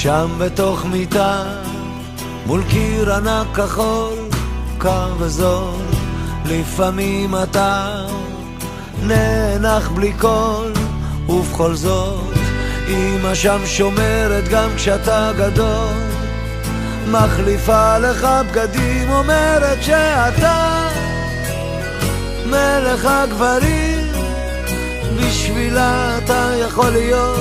שם בתוך מיטה, מול קיר ענק כחול, קר וזול, לפעמים אתה נאנח בלי קול, ובכל זאת אמא שם שומרת גם כשאתה גדול, מחליפה לך בגדים, אומרת שאתה מלך הגברים, בשבילה אתה יכול להיות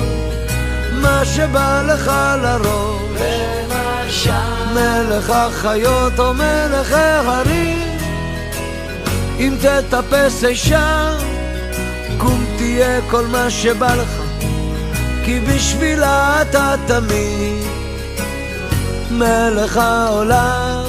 מה שבא לך לראש, מלך החיות או מלך ההרים. אם תטפס אישה, קום תהיה כל מה שבא לך, כי בשבילה אתה תמיד מלך העולם.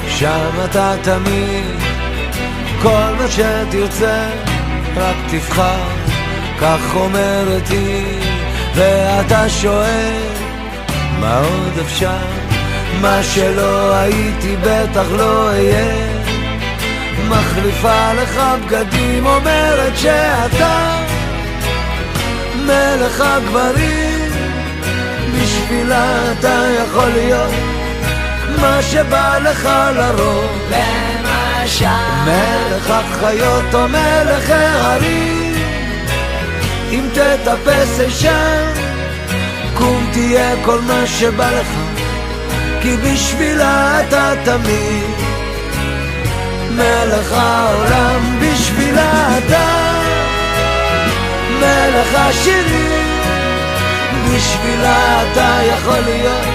שם אתה תמיד, כל מה שתרצה, רק תבחר, כך אומרת היא, ואתה שואל, מה עוד אפשר? מה שלא הייתי בטח לא אהיה, מחליפה לך בגדים, אומרת שאתה מלך הגברים, בשבילה אתה יכול להיות מה שבא לך לרוב, למשל מלך החיות או מלך ההרים. אם תטפס אישה, קום תהיה כל מה שבא לך, כי בשבילה אתה תמיד מלך העולם, בשבילה אתה מלך השירים, בשבילה אתה יכול להיות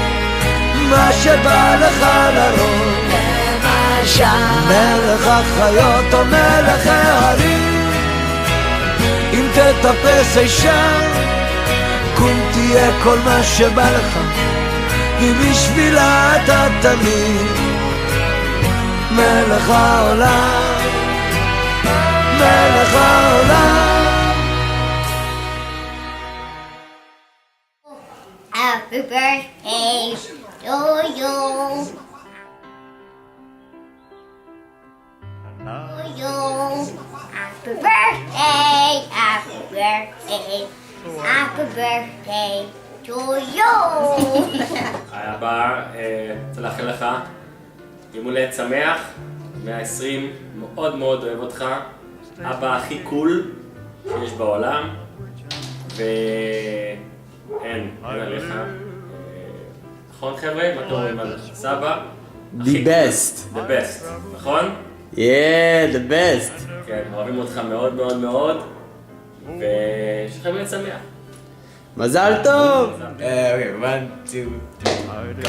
מה שבא לך לרוב, מלך החיות או מלך ההרים. אם תטפס אישה, קום תהיה כל מה שבא לך, כי בשבילה אתה תמיד מלך העולם, מלך העולם. Happy birthday to you. Happy birthday, happy birthday, happy birthday to you. אבא, רוצה לאחל לך יום הולדת שמח, 120, מאוד מאוד אוהב אותך, אבא הכי קול שיש בעולם, ואין עליך. נכון חבר'ה? מה אתם אומרים על סבא? The best. The best, נכון? Yeah, the best. כן, אוהבים אותך מאוד מאוד מאוד, ויש לכם הולדת שמח. מזל טוב! Okay, 1, 2, 3, go.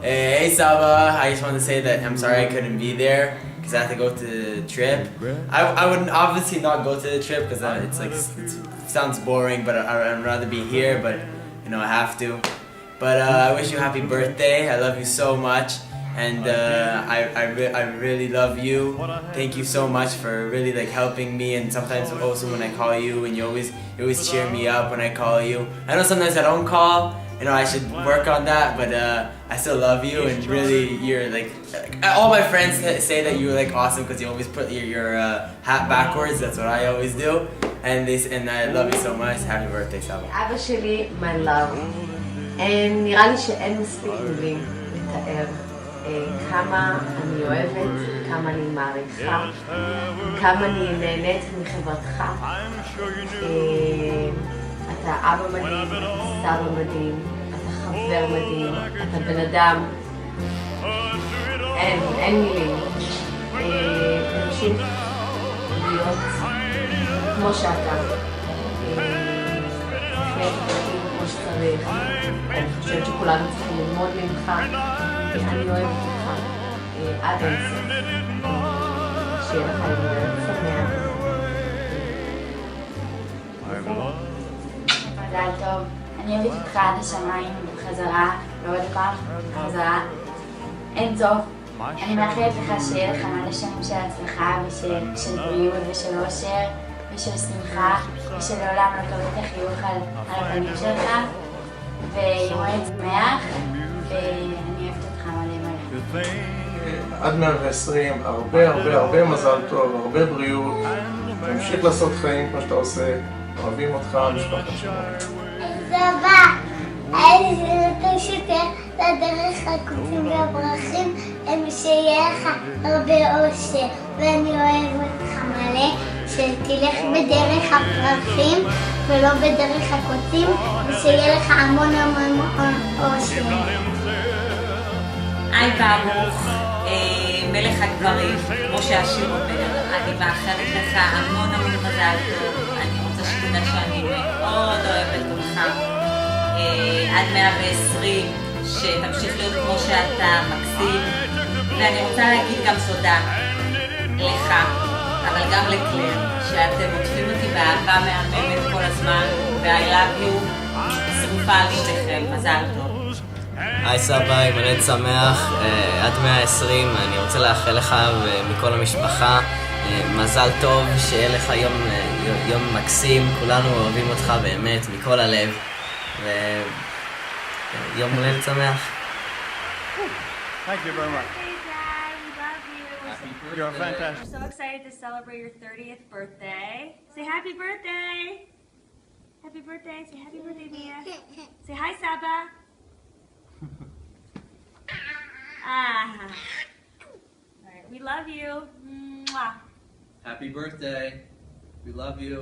Hey Saba, I just wanted to say that I'm sorry I couldn't be there because I had to go to the trip. I would obviously not go to the trip because it's like it sounds boring, but I'd rather be here. But you know I have to. But I wish you a happy birthday. I love you so much, and I really love you. Thank you so much for really like helping me, and sometimes also when I call you, and you always cheer me up when I call you. I know sometimes I don't call. You know, I should work on that, but I still love you, and really, you're like all my friends say that you're like awesome because you always put your hat backwards. That's what I always do, and I love you so much. Happy birthday, Saba. אבא שלי, my love. נראה לי שאין מספיק מילים לתאר כמה אני אוהבת, כמה אני מעריכה, כמה אני נהנית מחברתך. אתה אבא מדהים, אתה סבא מדהים, אתה חבר מדהים, אתה בן אדם. אין מילים. תמשיך להיות כמו שאתה. תחיה את החיים כמו שצריך. אני חושבת שכולנו צריכים ללמוד ממך. אני אוהבת אותך עד אינסוף. שיהיה לך יום הולדת שמח. מזל טוב, אני אוהבת אותך עד השמיים בחזרה, ועוד פעם בחזרה, אין סוף. אני מאחלת לך שיהיה לך מלא שנים של הצלחה ושל בריאות ושל אושר ושל שמחה ושלעולם לא תוריד את החיוך על הפנים שלך, ויום הולדת שמח, ואני אוהבת אותך מלא. עד 120, הרבה מזל טוב, הרבה בריאות, תמשיך לעשות חיים כמו שאתה עושה, אוהבים אותך, משפחת שלנו. סבא, אני שותף לדרך הקוצים והברכים, שיהיה לך הרבה אושר, ואני אוהב אותך מלא, שתלך בדרך הפרחים ולא בדרך הקוצים, ושיהיה לך המון המון אושר. היי ברוך, מלך הגברים, כמו שהשיר אומר, אני מאחלת לך המון המון מזל טוב, אני רוצה שתדע שאני מאוד אוהבת אותך, עד 120, שתמשיך להיות כמו שאתה, מקסים, ואני רוצה להגיד גם תודה לך, אבל גם לקלר, שאתם עוטפים אותי באהבה מהממת כל הזמן, ו-I love you, שרופה על שתיכם, מזל טוב. היי סבא, יום הולדת שמח, עד 120, אני רוצה לאחל לך ומכל המשפחה מזל טוב, שיהיה לך יום מקסים, כולנו אוהבים אותך באמת מכל הלב, ויום הולדת שמח. Thank you very much. Hey Dad, we love you. You're fantastic. We're so excited to celebrate your 30th birthday. Say happy birthday. Happy birthday. Say happy birthday, Mia. Say hi, Saba. All right, we love you. Mwah. Happy birthday. We love you.